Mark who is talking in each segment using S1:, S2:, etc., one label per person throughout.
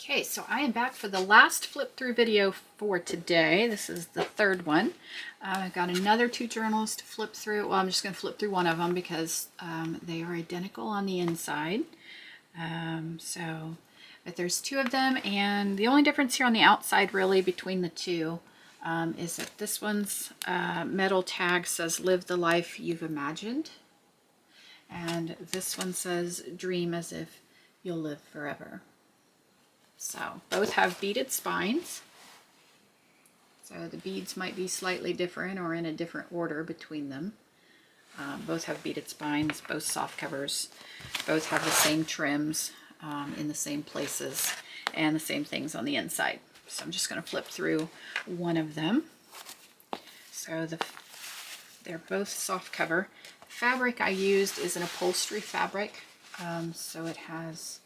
S1: Okay, so I am back for the last flip through video for today. This is the third one. I've got another two journals to flip through. Well, I'm just going to flip through one of them because they are identical on the inside. But there's two of them, and the only difference here on the outside really between the two is that this one's metal tag says "Live the life you've imagined," and this one says "Dream as if you'll live forever." So both have beaded spines. So the beads might be slightly different or in a different order between them. Both have beaded spines, both soft covers. Both have the same trims in the same places and the same things on the inside. So I'm just going to flip through one of them. So they're both soft cover. The fabric I used is an upholstery fabric. So it has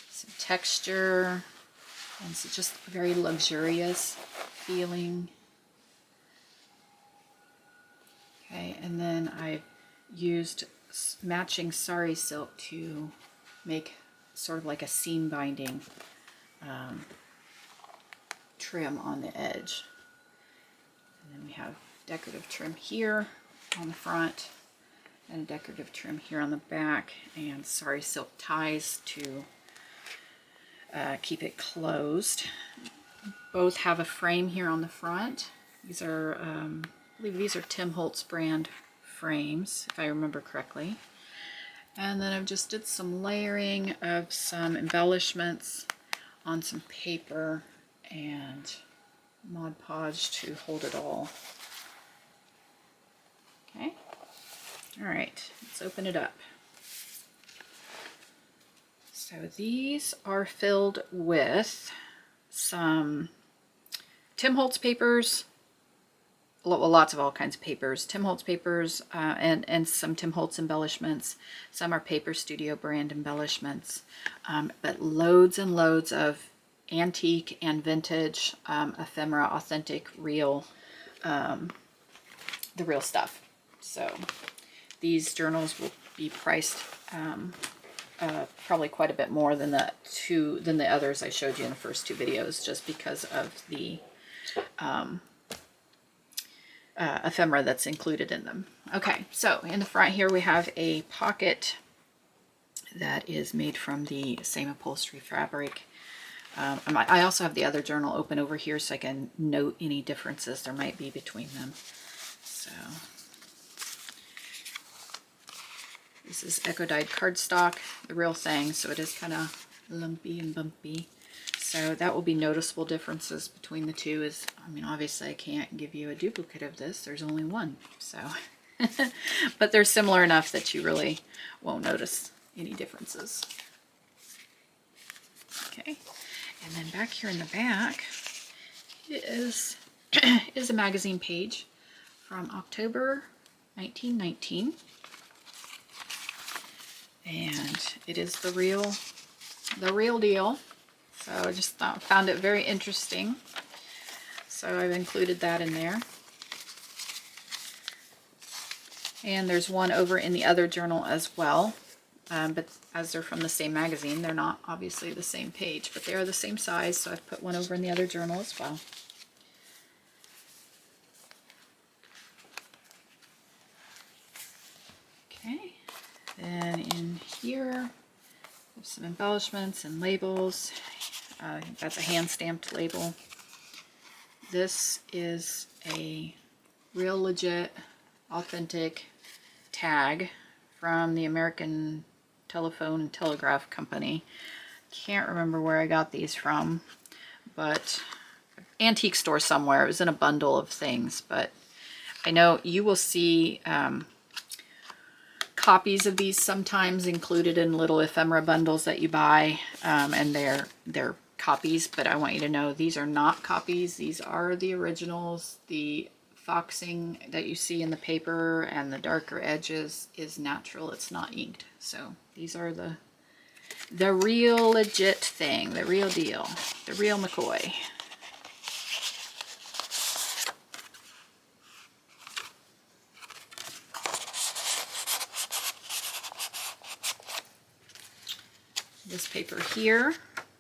S1: some texture. And it's just very luxurious feeling. Okay, and then I used matching sari silk to make sort of like a seam binding trim on the edge. And then we have decorative trim here on the front and a decorative trim here on the back, and sari silk ties to keep it closed. Both have a frame here on the front. These are, I believe these are Tim Holtz brand frames, if I remember correctly. And then I've just did some layering of some embellishments on some paper and Mod Podge to hold it all. Okay. All right, let's open it up. So these are filled with some Tim Holtz papers, lots of all kinds of papers, Tim Holtz papers, and some Tim Holtz embellishments. Some are Paper Studio brand embellishments, but loads and loads of antique and vintage, ephemera, authentic, real, the real stuff. So these journals will be priced probably quite a bit more than the others I showed you in the first two videos, just because of the ephemera that's included in them. Okay, so in the front here we have a pocket that is made from the same upholstery fabric. I also have the other journal open over here so I can note any differences there might be between them. So this is eco-dyed cardstock, the real thing, so it is kind of lumpy and bumpy. So that will be noticeable differences between the two. I mean, obviously I can't give you a duplicate of this. There's only one, so. But they're similar enough that you really won't notice any differences. Okay, and then back here in the back is a magazine page from October 1919. And it is the real deal. So I just found it very interesting. So I've included that in there. And there's one over in the other journal as well. But as they're from the same magazine, they're not obviously the same page, but they are the same size. So I've put one over in the other journal as well. Okay. Then in here, there's some embellishments and labels. That's a hand-stamped label. This is a real legit, authentic tag from the American Telephone and Telegraph Company. Can't remember where I got these from, but antique store somewhere. It was in a bundle of things, but I know you will see copies of these sometimes included in little ephemera bundles that you buy, and they're copies, but I want you to know these are not copies. These are the originals. The foxing that you see in the paper and the darker edges is natural. It's not inked. So these are the real legit thing, the real deal, the real McCoy. This paper here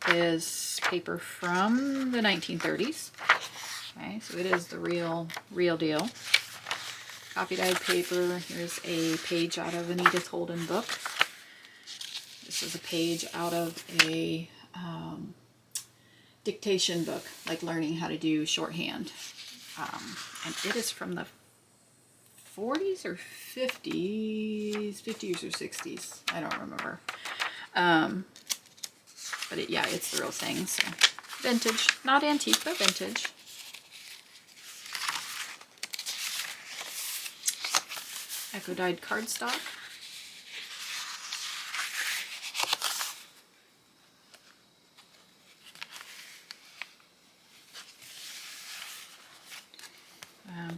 S1: is paper from the 1930s. Okay, so it is the real deal. Copy dyed paper. Here's a page out of an Edith Holden book. This is a page out of a dictation book, like learning how to do shorthand. And it is from the 40s or 50s, 50s or 60s. I don't remember. But yeah, it's the real thing. So vintage, not antique, but vintage. Echo dyed cardstock.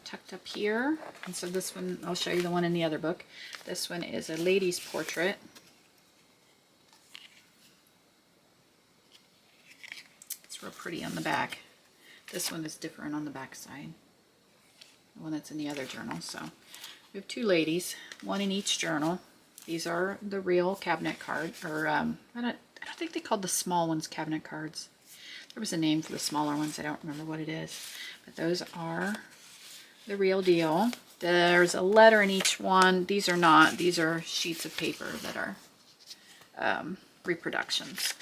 S1: Tucked up here, and so this one, I'll show you the one in the other book. This one is a lady's portrait. It's real pretty on the back. This one is different on the back side, the one that's in the other journal. So we have two ladies, one in each journal. These are the real cabinet card, or I don't think they called the small ones cabinet cards. There was a name for the smaller ones. I don't remember what it is, but those are the real deal. There's a letter in each one. These are not. These are sheets of paper that are reproductions.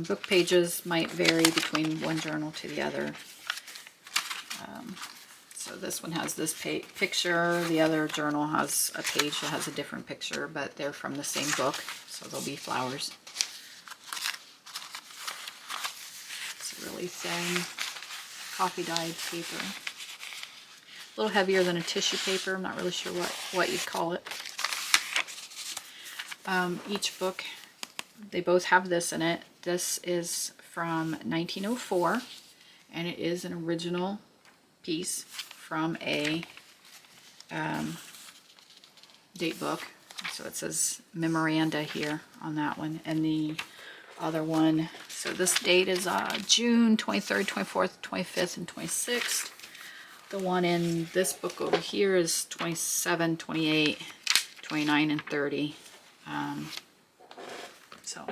S1: Book pages might vary between one journal to the other. So this one has this picture. The other journal has a page that has a different picture, but they're from the same book, so they'll be flowers. It's a really thin coffee dyed paper. A little heavier than a tissue paper. I'm not really sure what you'd call it. Each book, they both have this in it. This is from 1904, and it is an original piece from a date book. So it says memoranda here on that one. And the other one, so this date is June 23rd, 24th, 25th, and 26th. The one in this book over here is 27, 28, 29, and 30. So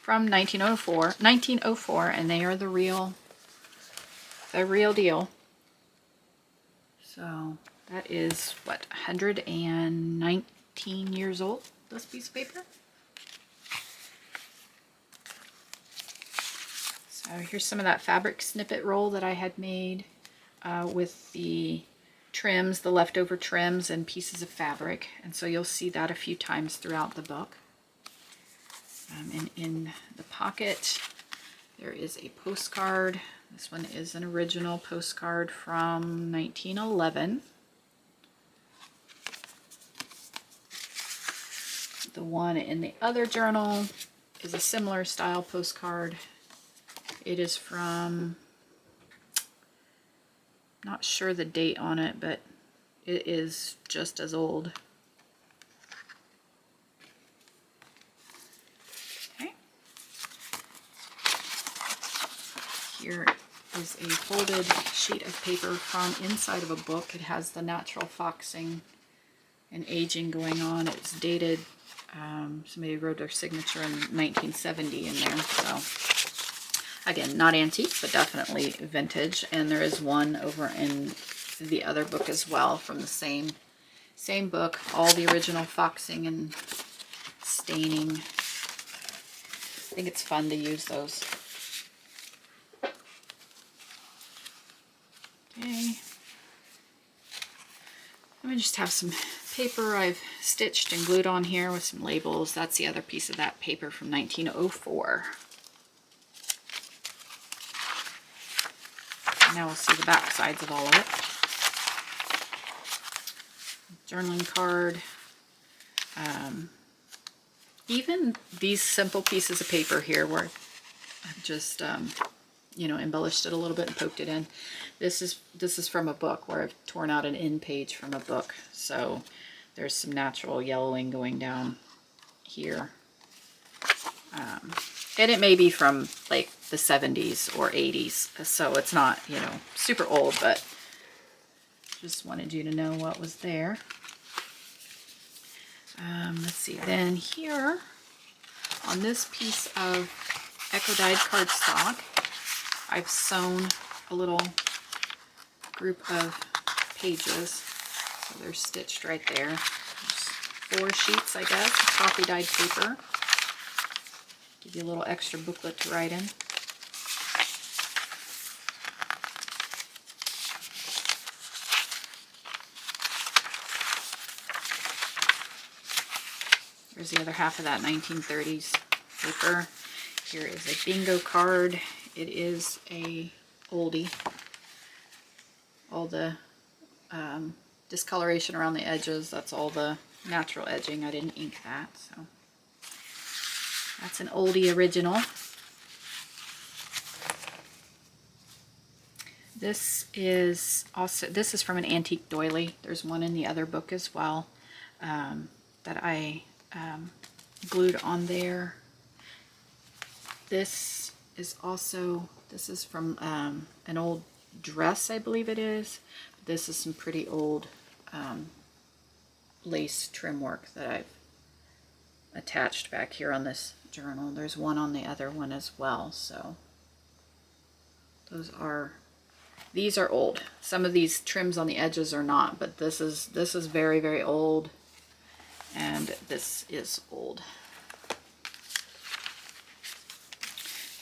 S1: from 1904, and they are the real deal. So that is, what, 119 years old, this piece of paper? So here's some of that fabric snippet roll that I had made with the trims, the leftover trims and pieces of fabric. And so you'll see that a few times throughout the book. And in the pocket, there is a postcard. This one is an original postcard from 1911. The one in the other journal is a similar style postcard. It is from, not sure the date on it, but it is just as old. Okay. Here is a folded sheet of paper from inside of a book. It has the natural foxing and aging going on. It's dated, somebody wrote their signature in 1970 in there. So again, not antique, but definitely vintage. And there is one over in the other book as well from the same book. All the original foxing and staining. I think it's fun to use those. Okay. Let me just have some paper I've stitched and glued on here with some labels. That's the other piece of that paper from 1904. Now we'll see the back sides of all of it. Journaling card. Even these simple pieces of paper here where I've just you know, embellished it a little bit and poked it in. This is from a book where I've torn out an end page from a book. So there's some natural yellowing going down here. And it may be from like the 70s or 80s. So it's not, you know, super old, but Just wanted you to know what was there. Let's see, then here on this piece of Echo dyed cardstock, I've sewn a little group of pages. So they're stitched right there. There's 4 sheets, I guess, of coffee dyed paper. Give you a little extra booklet to write in. There's the other half of that 1930s paper. Here is a bingo card. It is a oldie. All the discoloration around the edges, that's all the natural edging. I didn't ink that, so that's an oldie original. This is from an antique doily. There's one in the other book as well that I glued on there. This is from an old dress, I believe it is. This is some pretty old lace trim work that I've attached back here on this journal. There's one on the other one as well. So these are old. Some of these trims on the edges are not, but this is very, very old, and this is old.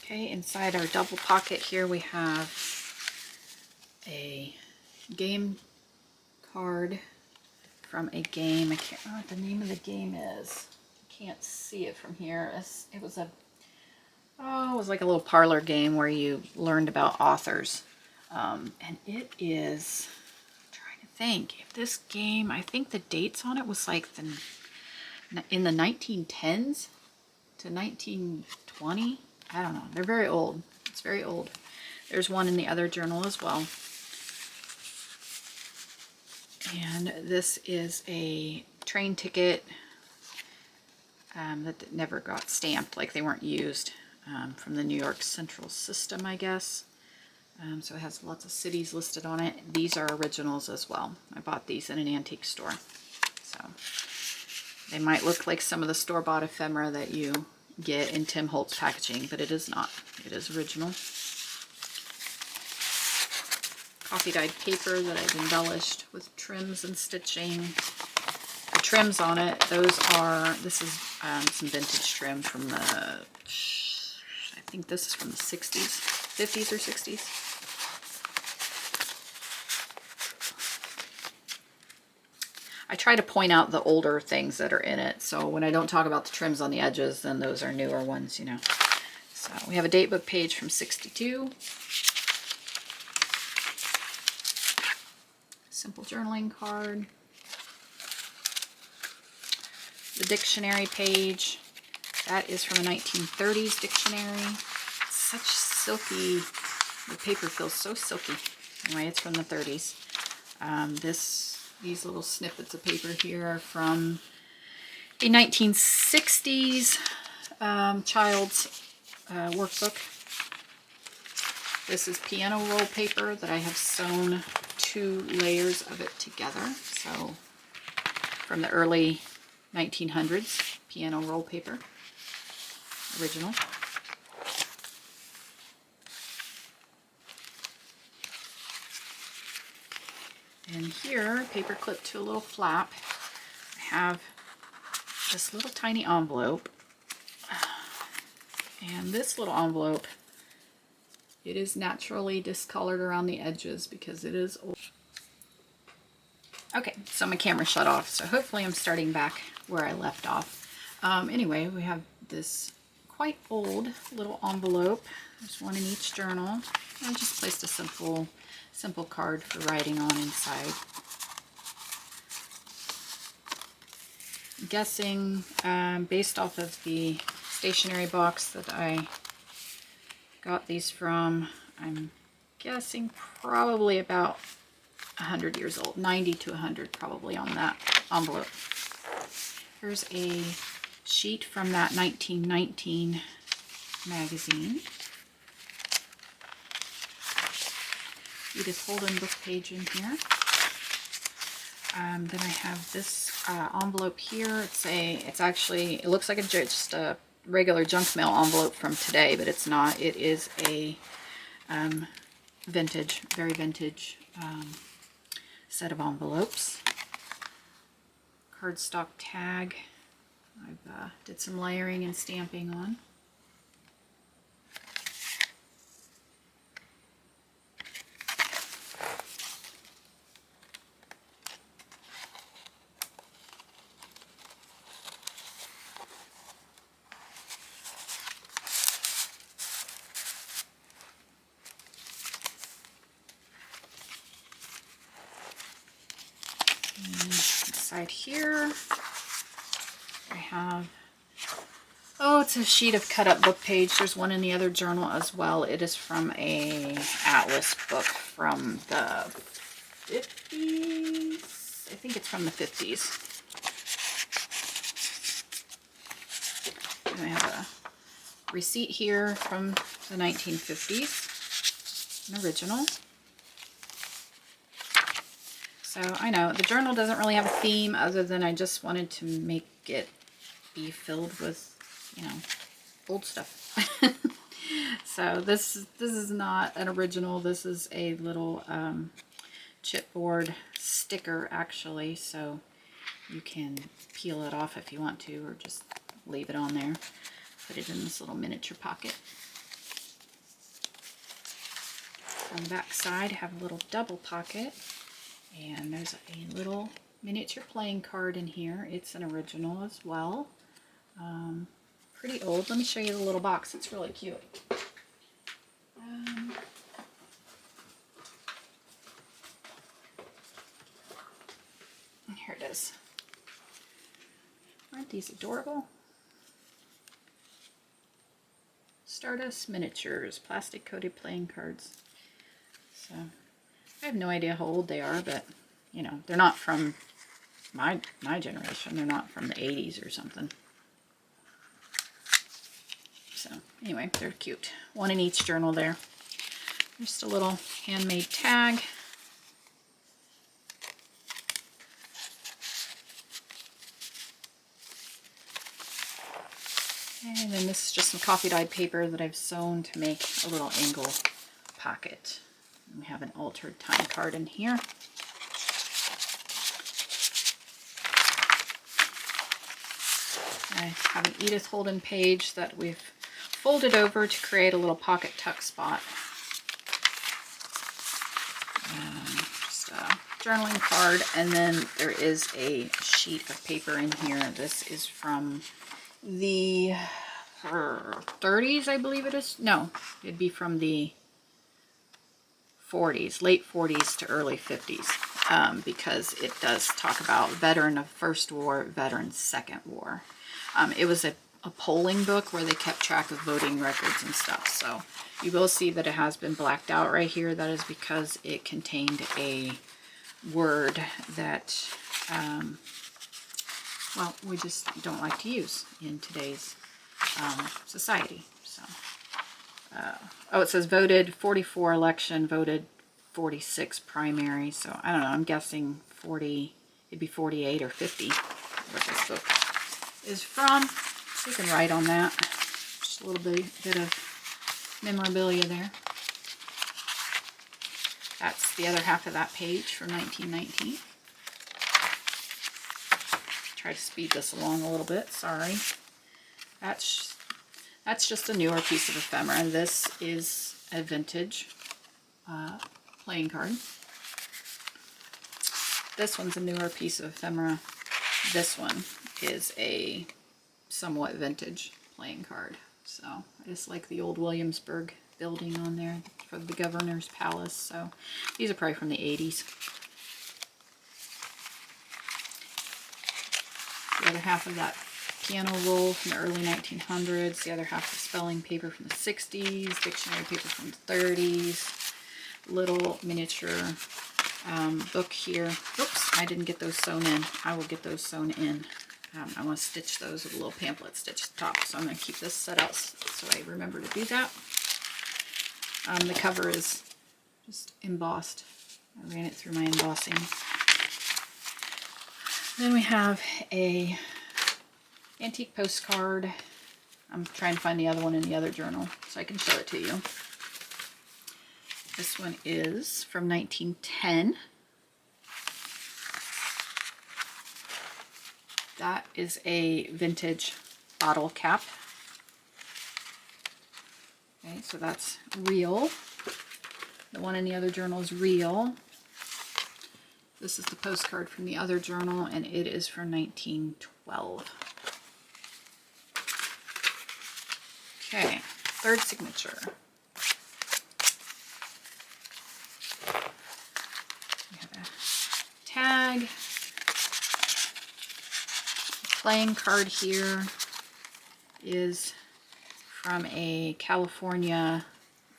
S1: Okay, inside our double pocket here we have a game card from a game. I can't remember what the name of the game is. I can't see it from here. It was like a little parlor game where you learned about authors. And it is, I'm trying to think, if this game, I think the dates on it was like in the 1910s to 1920. I don't know. They're very old. It's very old. There's one in the other journal as well. And this is a train ticket that never got stamped, like they weren't used, from the New York Central System, I guess. So it has lots of cities listed on it. These are originals as well. I bought these in an antique store. So they might look like some of the store-bought ephemera that you get in Tim Holtz packaging, but it is not. It is original. Coffee dyed paper that I've embellished with trims and stitching. The trims on it, this is some vintage trim from the, I think this is from the 60s, 50s or 60s. I try to point out the older things that are in it, so when I don't talk about the trims on the edges, then those are newer ones, you know. So we have a date book page from 62. Simple journaling card. The dictionary page, that is from a 1930s dictionary. It's such silky, the paper feels so silky. Anyway, it's from the 30s. These little snippets of paper here are from a 1960s child's workbook. This is piano roll paper that I have sewn 2 layers of it together. So from the early 1900s, piano roll paper, original. And here, paper clipped to a little flap, I have this little tiny envelope. And this little envelope, it is naturally discolored around the edges because it is old. Okay, so my camera shut off, so hopefully I'm starting back where I left off. Anyway, we have this quite old little envelope. There's one in each journal. I just placed a simple card for writing on inside. I'm guessing, based off of the stationery box that I got these from, I'm guessing probably about 100 years old, 90 to 100 probably on that envelope. Here's a sheet from that 1919 magazine. Edith Holden book page in here. Then I have this envelope here. It looks like just a regular junk mail envelope from today, but it's not. It is a vintage, very vintage set of envelopes. Cardstock tag. I've did some layering and stamping on. Inside here, I have, it's a sheet of cut up book page. There's one in the other journal as well. It is from a atlas book from the 50s. I think it's from the 50s. And I have a receipt here from the 1950s, an original. So I know the journal doesn't really have a theme other than I just wanted to make it be filled with, old stuff. So this is not an original. This is a little chipboard sticker actually. So you can peel it off if you want to, or just leave it on there. Put it in this little miniature pocket. On the back side, I have a little double pocket. And there's a little miniature playing card in here. It's an original as well. Pretty old. Let me show you the little box. It's really cute. Here it is. Aren't these adorable? Stardust miniatures, plastic coated playing cards. So I have no idea how old they are, but they're not from my generation. They're not from the 80s or something. So anyway, they're cute. One in each journal there. Just a little handmade tag. And then this is just some coffee dyed paper that I've sewn to make a little angle pocket. And we have an altered time card in here. I have an Edith Holden page that we've folded over to create a little pocket tuck spot. Just a journaling card, and then there is a sheet of paper in here. This is from the 30s, I believe it is. No, it'd be from the 40s, late 40s to early 50s, because it does talk about veteran of First War, veteran Second War. It was a polling book where they kept track of voting records and stuff. So you will see that it has been blacked out right here. That is because it contained a word that, well, we just don't like to use in today's society. So, it says voted 44 election, voted 46 primary. So I don't know, I'm guessing 40, it'd be 48 or 50 what this book is from. So you can write on that. Just a little bit of memorabilia there. That's the other half of that page from 1919. Try to speed this along a little bit, sorry. That's just a newer piece of ephemera, and this is a vintage playing card. This one's a newer piece of ephemera. This one is a somewhat vintage playing card. So I just like the old Williamsburg building on there for the governor's palace. So these are probably from the 80s. The other half of that piano roll from the early 1900s. The other half is spelling paper from the 60s. Dictionary paper from the 30s. Little miniature book here. Oops, I didn't get those sewn in. I will get those sewn in. I want to stitch those with a little pamphlet stitch at the top, so I'm going to keep this set out so I remember to do that. The cover is just embossed. I ran it through my embossing. Then we have a antique postcard. I'm trying to find the other one in the other journal so I can show it to you. This one is from 1910. That is a vintage bottle cap. Okay, so that's real. The one in the other journal is real. This is the postcard from the other journal, and it is from 1912. Okay, third signature. We have a tag. The playing card here is from a California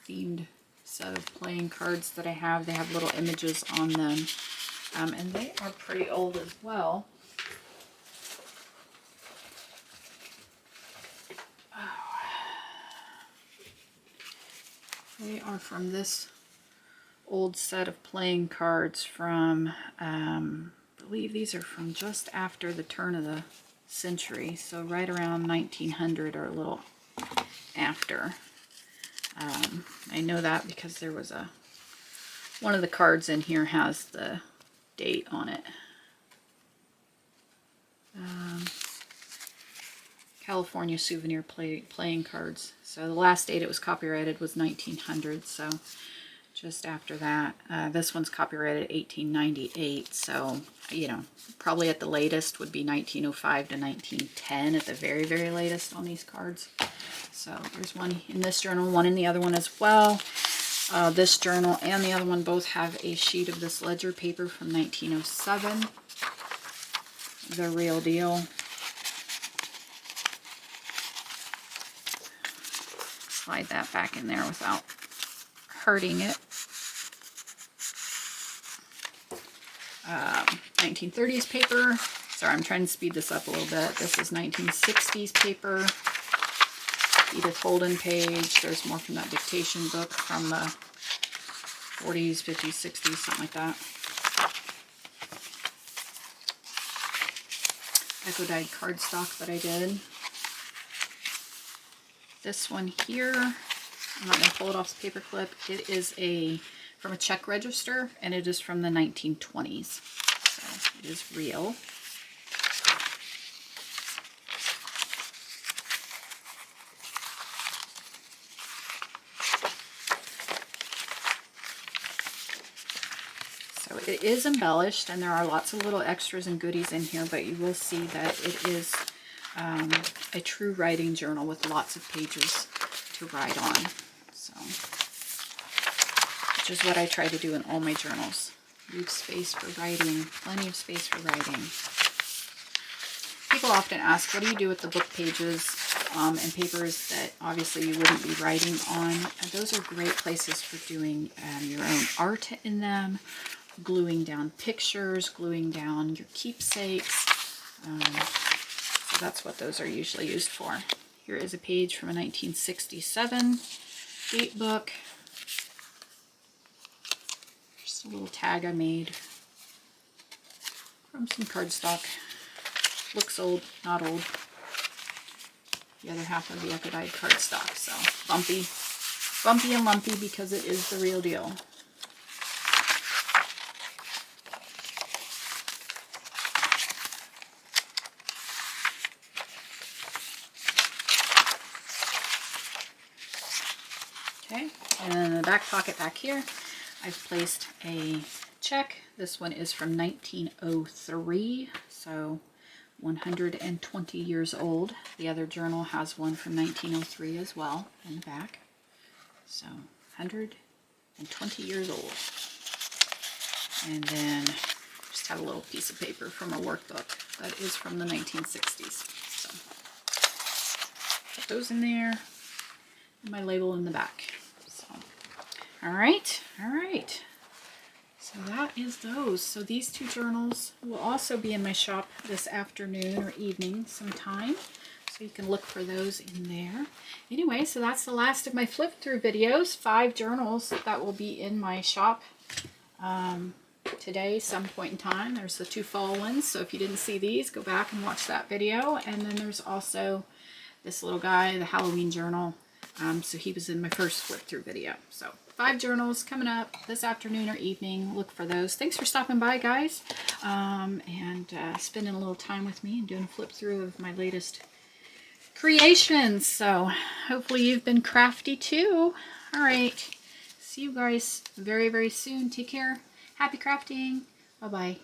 S1: themed set of playing cards that I have. They have little images on them, and they are pretty old as well. They are from this old set of playing cards from, I believe these are from just after the turn of the century, so right around 1900 or a little after. I know that because there was one of the cards in here has the date on it. California souvenir playing cards. So the last date it was copyrighted was 1900, so just after that. This one's copyrighted 1898, so, you know, probably at the latest would be 1905 to 1910 at the very, very latest on these cards. So there's one in this journal, one in the other one as well. This journal and the other one both have a sheet of this ledger paper from 1907. The real deal. Slide that back in there without hurting it. 1930s paper. Sorry, I'm trying to speed this up a little bit. This is 1960s paper. Edith Holden page. There's more from that dictation book from the 40s, 50s, 60s, something like that. Echo dyed cardstock that I did. This one here, I'm not going to pull it off the paper clip. It is from a check register, and it is from the 1920s. So it is real. So it is embellished, and there are lots of little extras and goodies in here, but you will see that it is a true writing journal with lots of pages to write on. So, which is what I try to do in all my journals. Leave space for writing, plenty of space for writing. People often ask, what do you do with the book pages and papers that obviously you wouldn't be writing on? And those are great places for doing your own art in them, gluing down pictures, gluing down your keepsakes. So that's what those are usually used for. Here is a page from a 1967 date book. Just a little tag I made from some cardstock. Looks old, not old. The other half of the echo dyed cardstock. So bumpy and lumpy because it is the real deal. Okay, and then in the back pocket back here, I've placed a check. This one is from 1903, so 120 years old. The other journal has one from 1903 as well in the back. So 120 years old. And then just have a little piece of paper from a workbook that is from the 1960s. So put those in there. My label in the back. So, all right. So that is those. So these two journals will also be in my shop this afternoon or evening sometime. So you can look for those in there. Anyway, so that's the last of my flip through videos. 5 journals that will be in my shop today, some point in time. There's the 2 fall ones. So if you didn't see these, go back and watch that video. And then there's also this little guy, the Halloween journal. So he was in my first flip through video. So 5 journals coming up this afternoon or evening. Look for those. Thanks for stopping by, guys, and spending a little time with me and doing a flip through of my latest creations. So hopefully you've been crafty too. All right. See you guys very, very soon. Take care. Happy crafting. Bye-bye.